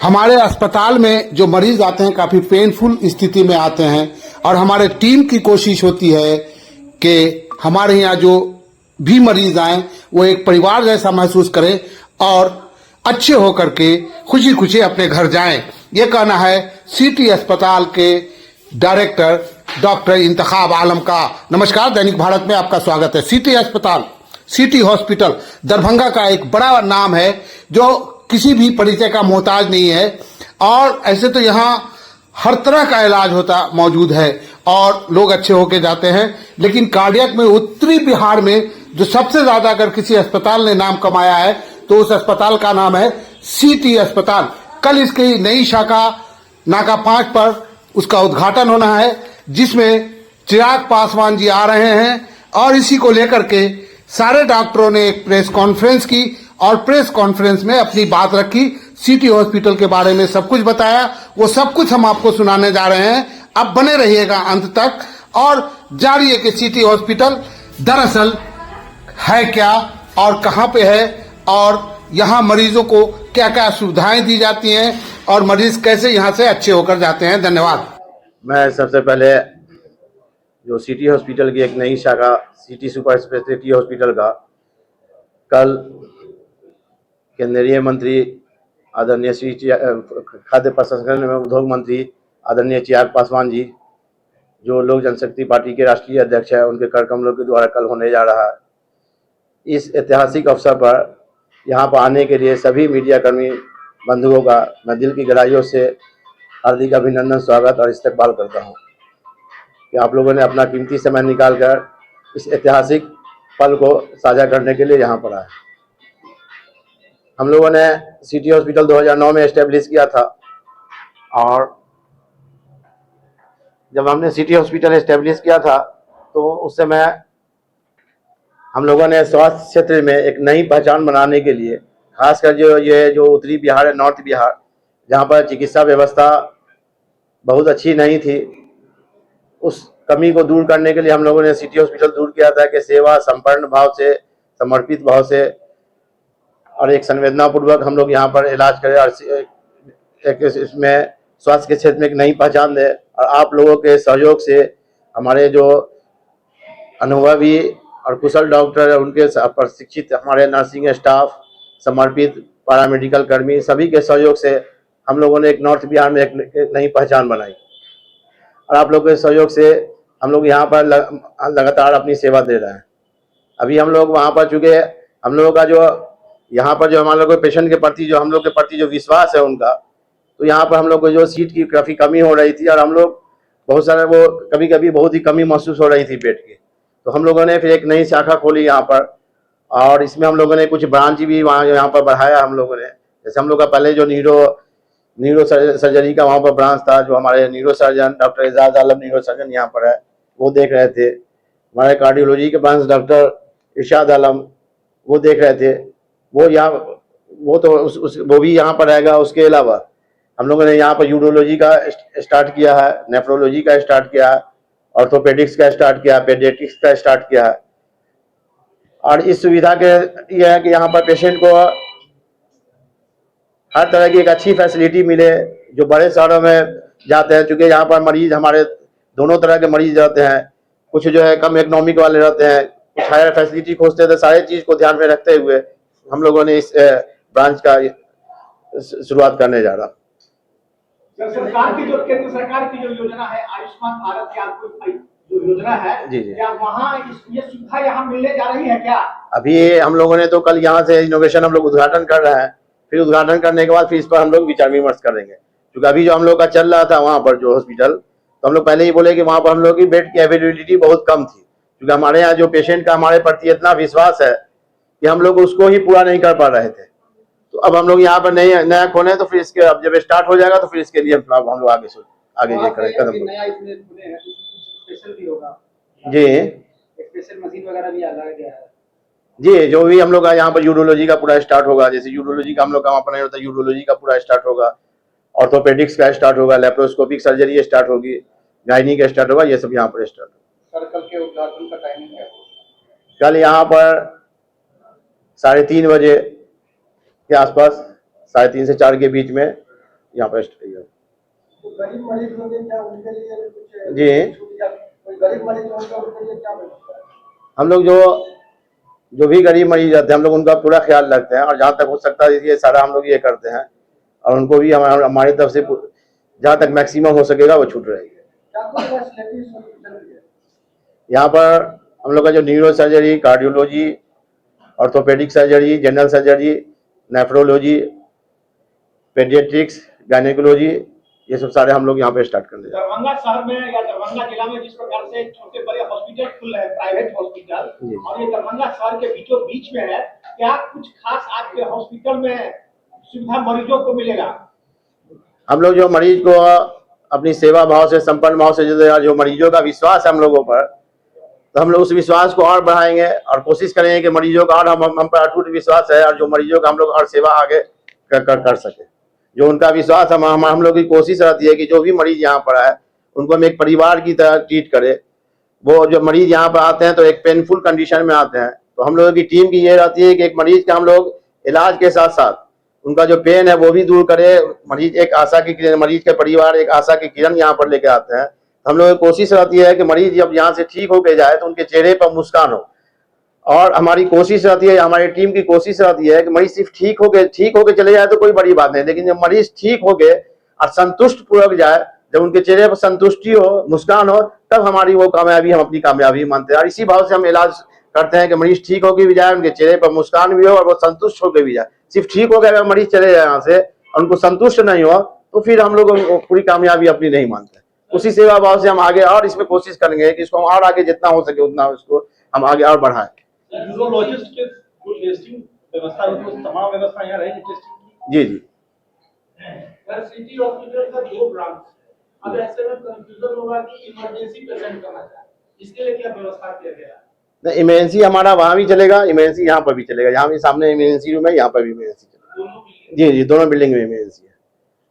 हमारे अस्पताल में जो मरीज आते हैं काफी पेनफुल स्थिति में आते हैं और हमारे टीम की कोशिश होती है कि हमारे यहाँ जो भी मरीज आए वो एक परिवार जैसा महसूस करें और अच्छे होकर के खुशी खुशी अपने घर जाएं। ये कहना है सिटी अस्पताल के डायरेक्टर डॉक्टर इंतखाब आलम का। नमस्कार, दैनिक भारत में आपका स्वागत है। सिटी अस्पताल, सिटी हॉस्पिटल दरभंगा का एक बड़ा नाम है जो किसी भी परिचय का मोहताज नहीं है और ऐसे तो यहाँ हर तरह का इलाज मौजूद है और लोग अच्छे होके जाते हैं। लेकिन कार्डियक में उत्तरी बिहार में जो सबसे ज्यादा अगर किसी अस्पताल ने नाम कमाया है तो उस अस्पताल का नाम है सिटी अस्पताल। कल इसकी नई शाखा नाका 5 पर उसका उद्घाटन होना है, जिसमें चिराग पासवान जी आ रहे हैं और इसी को लेकर के सारे डॉक्टरों ने एक प्रेस कॉन्फ्रेंस की और प्रेस कॉन्फ्रेंस में अपनी बात रखी, सिटी हॉस्पिटल के बारे में सब कुछ बताया। वो सब कुछ हम आपको सुनाने जा रहे हैं, आप बने रहिएगा अंत तक और जानिए कि सिटी हॉस्पिटल दरअसल है क्या और कहाँ पे है और यहाँ मरीजों को क्या क्या सुविधाएं दी जाती हैं और मरीज कैसे यहाँ से अच्छे होकर जाते हैं। धन्यवाद। मैं सबसे पहले जो सिटी हॉस्पिटल की एक नई शाखा सिटी सुपर स्पेशलिटी हॉस्पिटल का कल केंद्रीय मंत्री आदरणीय श्री खाद्य प्रसंस्करण एवं उद्योग मंत्री आदरणीय चिराग पासवान जी, जो लोक जनशक्ति पार्टी के राष्ट्रीय अध्यक्ष है, उनके कर कमलों के द्वारा कल होने जा रहा है। इस ऐतिहासिक अवसर पर यहाँ पर आने के लिए सभी मीडिया कर्मी बंधुओं का मैं दिल की गहराइयों से हार्दिक अभिनंदन, स्वागत और इस्तकबाल करता हूँ कि आप लोगों ने अपना कीमती समय निकालकर इस ऐतिहासिक पल को साझा करने के लिए यहाँ पर आए। हम लोगों ने सिटी हॉस्पिटल 2009 में एस्टेब्लिश किया था और जब हमने सिटी हॉस्पिटल एस्टेब्लिश किया था तो उस समय हम लोगों ने स्वास्थ्य क्षेत्र में एक नई पहचान बनाने के लिए, खासकर जो उत्तरी बिहार है, नॉर्थ बिहार, जहाँ पर चिकित्सा व्यवस्था बहुत अच्छी नहीं थी, उस कमी को दूर करने के लिए हम लोगों ने सिटी हॉस्पिटल दूर किया था कि सेवा संपन्न भाव से, समर्पित भाव से और एक संवेदनापूर्वक हम लोग यहाँ पर इलाज करें और एक इसमें स्वास्थ्य के क्षेत्र में एक नई पहचान दें। और आप लोगों के सहयोग से हमारे जो अनुभवी और कुशल डॉक्टर है, उनके प्रशिक्षित हमारे नर्सिंग स्टाफ, समर्पित पैरामेडिकल कर्मी, सभी के सहयोग से हम लोगों ने एक नॉर्थ बिहार में एक नई पहचान बनाई और आप लोगों के सहयोग से हम लोग यहाँ पर लगातार अपनी सेवा दे रहे हैं। अभी हम लोग वहाँ पर, चूँकि हम लोगों का जो यहाँ पर जो हमारे लोग पेशेंट के प्रति जो हम लोग के प्रति जो विश्वास है उनका, तो यहाँ पर हम लोग को जो सीट की काफ़ी कमी हो रही थी और हम लोग बहुत सारे वो कभी कभी बहुत ही कमी महसूस हो रही थी बेड की, तो हम लोगों ने फिर एक नई शाखा खोली यहाँ पर और इसमें हम लोगों ने कुछ ब्रांच भी यहाँ पर बढ़ाया। हम लोगों ने, जैसे हम लोग का पहले जो न्यूरो सर्जरी का वहाँ पर ब्रांच था, जो हमारे न्यूरो सर्जन डॉक्टर एजाज आलम न्यूरो सर्जन यहाँ पर है, वो देख रहे थे। हमारे कार्डियोलॉजी के ब्रांच डॉक्टर इरशाद आलम वो देख रहे थे, वो भी यहाँ पर रहेगा। उसके अलावा हम लोगों ने यहाँ पर यूरोलॉजी का स्टार्ट किया है, नेफ्रोलॉजी का स्टार्ट किया है, ऑर्थोपेडिक्स का स्टार्ट किया है, पेडियाट्रिक्स का स्टार्ट किया है। और इस सुविधा के यह है कि यहाँ पर पेशेंट को हर तरह की एक अच्छी फैसिलिटी मिले, जो बड़े शहरों में जाते हैं, क्योंकि यहाँ पर मरीज हमारे दोनों तरह के मरीज रहते हैं, कुछ जो है कम इकोनॉमिक वाले रहते हैं, कुछ हायर फैसिलिटी खोजते हैं। तो सारे चीज को ध्यान में रखते हुए हम लोगों ने इस ब्रांच का शुरुआत करने जा रहा। सरकार की जो केंद्र सरकार की जो योजना है आयुष्मान भारत की, आपको जो योजना है जी, क्या वहाँ ये सुविधा यहाँ मिलने जा रही है क्या? अभी हम लोगों ने तो कल यहाँ से इनोवेशन हम लोग उद्घाटन कर रहे हैं, फिर उद्घाटन करने के बाद फिर इस पर हम लोग विचार विमर्श करेंगे। क्योंकि अभी जो हम लोग का चल रहा था वहाँ पर जो हॉस्पिटल, तो हम लोग पहले ही बोले कि वहाँ पर हम लोग की बेड की अवेलेबिलिटी बहुत कम थी, क्योंकि हमारे यहाँ जो पेशेंट का हमारे प्रति इतना विश्वास है कि हम लोग उसको ही पूरा नहीं कर पा रहे थे। तो अब हम लोग यहाँ पर नया खोले, तो फिर इसके अब जब स्टार्ट हो जाएगा तो फिर इसके लिए हम लोग आगे ये करें कदम। जी, स्पेशल मशीन वगैरह भी आ गया है जी, जो भी हम लोग का यहाँ पर यूरोलॉजी का पूरा स्टार्ट होगा, जैसे यूरोलॉजी का हम लोग का वहाँ पर नहीं होता, यूरोलॉजी का पूरा स्टार्ट होगा, ऑर्थोपेडिक्स का स्टार्ट होगा, लेप्रोस्कोपिक सर्जरी स्टार्ट होगी, गायनी का स्टार्ट होगा, ये सब यहाँ पर स्टार्ट होगा। सर, कल के उद्घाटन का टाइमिंग क्या है? कल यहाँ पर 3:30 बजे के आसपास, 3:30 से 4 के बीच में यहाँ पर तो गरीब मरीज होंगे क्या उनके लिए कुछ जी कोई गरीब मरीज होंगे उनके लिए क्या व्यवस्था है? हम लोग जो भी गरीब मरीज रहते हैं हम लोग उनका पूरा ख्याल रखते हैं, और जहाँ तक हो सकता है ये सारा हम लोग ये करते हैं, और उनको भी हमारी तरफ से जहाँ तक मैक्सिमम हो सकेगा वो छूट रहेगी। क्या कुछ फैसिलिटीज हॉस्पिटल की है? यहाँ पर हम लोग का जो neuro surgery, cardiology, orthopaedic surgery, general surgery, nephrology, paediatrics, gynaecology, ये सब सारे हम लोग यहाँ पे स्टार्ट कर देंगे। दरभंगा शहर में या दरभंगा जिला में जिस प्रकार से छोटे बड़े हॉस्पिटल खुल रहे हैं, प्राइवेट हॉस्पिटल, और ये दरभंगा शहर के बीचों बीच में है, क्या कुछ खास आपके हॉस्पिटल में सुविधा मरीजों को मिलेगा? हम लोग जो मरीज को अपनी सेवा भाव से, संपन्न भाव से जो मरीजों का विश्वास है हम लोगों पर, तो हम लोग उस विश्वास को और बढ़ाएंगे और कोशिश करेंगे कि मरीजों का और हम पर अटूट विश्वास है, और जो मरीजों का हम लोग और सेवा आगे कर सके। जो उनका विश्वास हम लोग की कोशिश रहती है कि जो भी मरीज यहाँ पर आए उनको हम एक परिवार की तरह ट्रीट करें। वो जो मरीज यहाँ पर आते हैं तो एक पेनफुल कंडीशन में आते हैं, तो हम लोगों की टीम की ये रहती है कि एक मरीज का हम लोग इलाज के साथ साथ उनका जो पेन है वो भी दूर करे। मरीज के परिवार एक आशा की किरण यहाँ पर लेके आते हैं। हम लोगों की कोशिश रहती है कि मरीज जब यहाँ से ठीक होके जाए तो उनके चेहरे पर मुस्कान हो, और हमारी कोशिश रहती है, हमारी टीम की कोशिश रहती है कि मरीज सिर्फ ठीक होके चले जाए तो कोई बड़ी बात नहीं, लेकिन जब मरीज ठीक होके और संतुष्ट पूर्वक जाए, जब उनके चेहरे पर संतुष्टि हो, मुस्कान हो, तब हमारी वो कामयाबी, हम अपनी कामयाबी मानते हैं। और इसी भाव से हम इलाज करते हैं कि मरीज ठीक होके भी जाए, उनके चेहरे पर मुस्कान भी हो और वो संतुष्ट होकर भी जाए। सिर्फ ठीक हो गया अगर मरीज चले जाए यहाँ से और उनको संतुष्ट नहीं हो तो फिर हम लोग पूरी कामयाबी अपनी नहीं मानते। उसी सेवा भाव से हम आगे और इसमें कोशिश करेंगे कि इसको हम और आगे जितना हो सके उतना इसको हम आगे और बढ़ाएं। न्यूरोलॉजिस्ट के जो टेस्टिंग व्यवस्था होती है, तमाम व्यवस्था यहाँ रहेगी टेस्टिंग की? जी जी। सिटी हॉस्पिटल का 2 ब्रांच है, अब ऐसे में कंफ्यूजन होगा कि इमरजेंसी पेशेंट करना चाहे, इसके लिए क्या व्यवस्था किया गया है? इमरजेंसी हमारा वहाँ भी चलेगा, इमरजेंसी यहाँ पर भी चलेगा। यहाँ भी सामने इमरजेंसी रूम है, यहाँ पर भी इमरजेंसी चलेगा। जी जी, दोनों बिल्डिंग में इमरजेंसी है।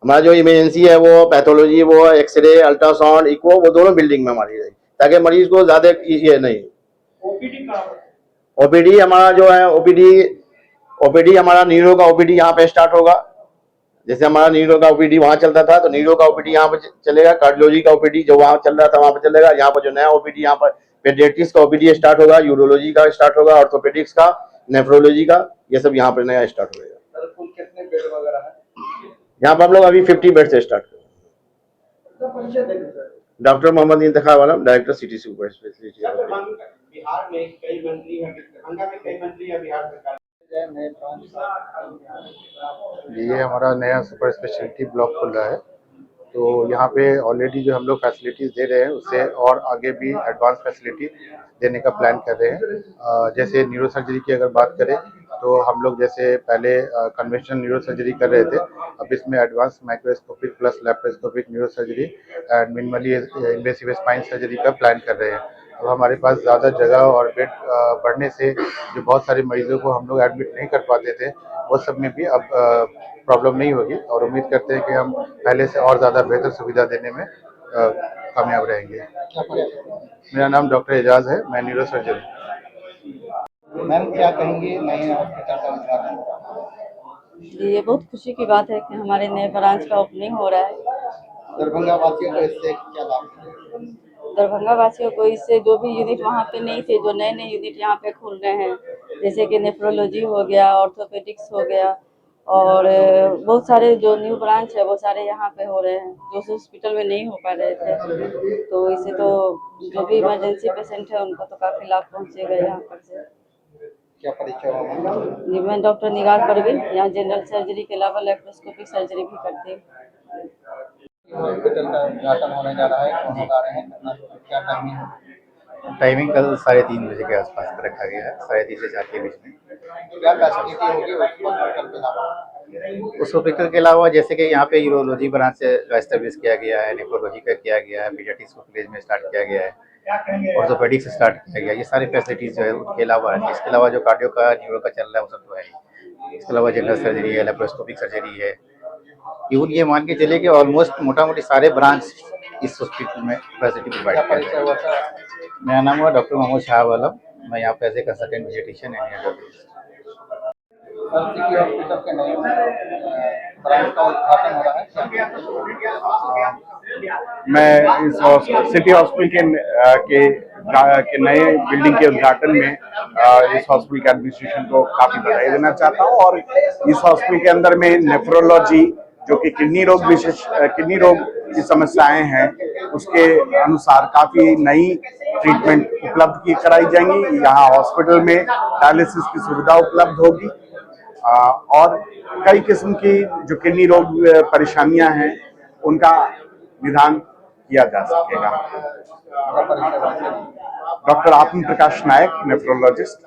हमारा जो इमरजेंसी है वो पैथोलॉजी, वो एक्सरे, अल्ट्रासाउंड, इको, वो दोनों बिल्डिंग में हमारी रहेगी, ताकि मरीज को ज्यादा ये नहीं। ओपीडी हमारा जो है ओपीडी हमारा न्यूरो का ओपीडी यहाँ पे स्टार्ट होगा। जैसे हमारा न्यूरो का ओपीडी वहाँ चलता था तो न्यूरो का ओपीडी यहाँ पे चलेगा। कार्डियोलॉजी का ओपीडी जो वहाँ चल रहा था वहाँ पे चलेगा। यहाँ पर जो नया ओपीडी यहाँ पर पेडियाट्रिक्स का ओपीडी स्टार्ट होगा, यूरोलॉजी का स्टार्ट होगा, ऑर्थोपेडिक्स का, नेफ्रोलॉजी का, ये सब यहाँ पर नया स्टार्ट होगा। कुल कितने बेड वगैरह है? यहाँ पर हम लोग अभी 50 बेड से स्टार्ट करेंगे। Doctor Mohammad Intekhab Alam, director city super speciality. Bihar में कई मंत्री हैं, दरभंगा में कई मंत्री हैं, बिहार सरकार ये हमारा नया सुपर स्पेशलिटी ब्लॉक खुल रहा है, तो यहाँ पे ऑलरेडी जो हम लोग फैसिलिटीज़ दे रहे हैं उससे और आगे भी एडवांस फैसिलिटी देने का प्लान कर रहे हैं। जैसे न्यूरो सर्जरी की अगर बात करें तो हम लोग जैसे पहले कन्वेंशनल न्यूरो सर्जरी कर रहे थे, अब इसमें advance microscopic plus laparoscopic neuro surgery and minimally invasive spine surgery का प्लान कर रहे हैं। अब हमारे पास ज़्यादा जगह और बेड बढ़ने से जो बहुत सारे मरीजों को हम लोग एडमिट नहीं कर पाते थे वो सब में भी अब प्रॉब्लम नहीं होगी, और उम्मीद करते हैं कि हम पहले से और ज़्यादा बेहतर सुविधा देने में कामयाब रहेंगे। मेरा नाम डॉक्टर एजाज है, मैं न्यूरो सर्जन। मैम क्या कहेंगे नए हॉस्पिटल का उद्घाटन? ये बहुत खुशी की बात है कि हमारे नए ब्रांच का ओपनिंग हो रहा है। दरभंगा वासियों को इससे क्या लाभ मिलेगा? दरभंगा वासियों को इससे जो भी यूनिट वहाँ पे नहीं थे, जो नए नए यूनिट यहाँ पे खुल रहे हैं, जैसे कि नेफ्रोलॉजी हो गया, ऑर्थोपेडिक्स हो गया, और बहुत सारे जो न्यू ब्रांच है वो सारे यहाँ पे हो रहे हैं जो हॉस्पिटल में नहीं हो पा रहे थे। तो इससे तो जो भी इमरजेंसी पेशेंट है उनको तो काफ़ी लाभ पहुँचेगा यहाँ पर से। क्या परिचय होगा? जी, मैं डॉक्टर निगार परवीन, यहाँ जनरल सर्जरी के अलावा लेप्रोस्कोपिक सर्जरी भी करती हूँ। हॉस्पिटल का उद्घाटन होने जा रहा है, कौन लगा रहे हैं, क्या टाइमिंग है? टाइमिंग कल 3:30 बजे के आसपास का रखा गया है, 3:30 से 4 के बीच में। क्या फैसिलिटी होगी उस हॉस्पिटल के अलावा? उस हॉस्पिटल के अलावा जैसे कि यहाँ पे यूरोलॉजी ब्रांच का एस्टेब्लिश किया गया है, नेफ्रोलॉजी का किया गया है, पीडियाट्रिक्स को प्लेज में स्टार्ट किया गया है, ऑर्थोपेडिक्स स्टार्ट किया गया है। ये सारी फैसिलिटीज़ जो है उनके अलावा है। इसके अलावा जो कार्डियो का, न्यूरो का चल रहा है वो सब तो है ही। इसके अलावा जनरल सर्जरी है, लेप्रोस्कोपिक सर्जरी है। इवन ये मान के चले कि ऑलमोस्ट मोटा मोटी सारे ब्रांच इस हॉस्पिटल में फैसिलिटी प्रोवाइड कर रहे हैं। मेरा नाम हुआ डॉक्टर मोहम्मद शाह आलम, मैं यहाँ पे as a consultant physician and city hospital के नए ब्रांच का उद्घाटन हो रहा है। मैं इस सिटी हॉस्पिटल के नए बिल्डिंग के उद्घाटन में इस हॉस्पिटल के एडमिनिस्ट्रेशन को काफी बधाई देना चाहता हूं और इस हॉस्पिटल के अंदर में नेफ्रोलॉजी जो कि किडनी रोग की समस्याएं हैं उसके अनुसार काफी नई ट्रीटमेंट उपलब्ध कराई जाएंगी। यहाँ हॉस्पिटल में डायलिसिस की सुविधा उपलब्ध होगी और कई किस्म की जो किडनी रोग परेशानियां हैं उनका निदान किया जा सकेगा। डॉक्टर आत्म प्रकाश नायक, नेफ्रोलॉजिस्ट।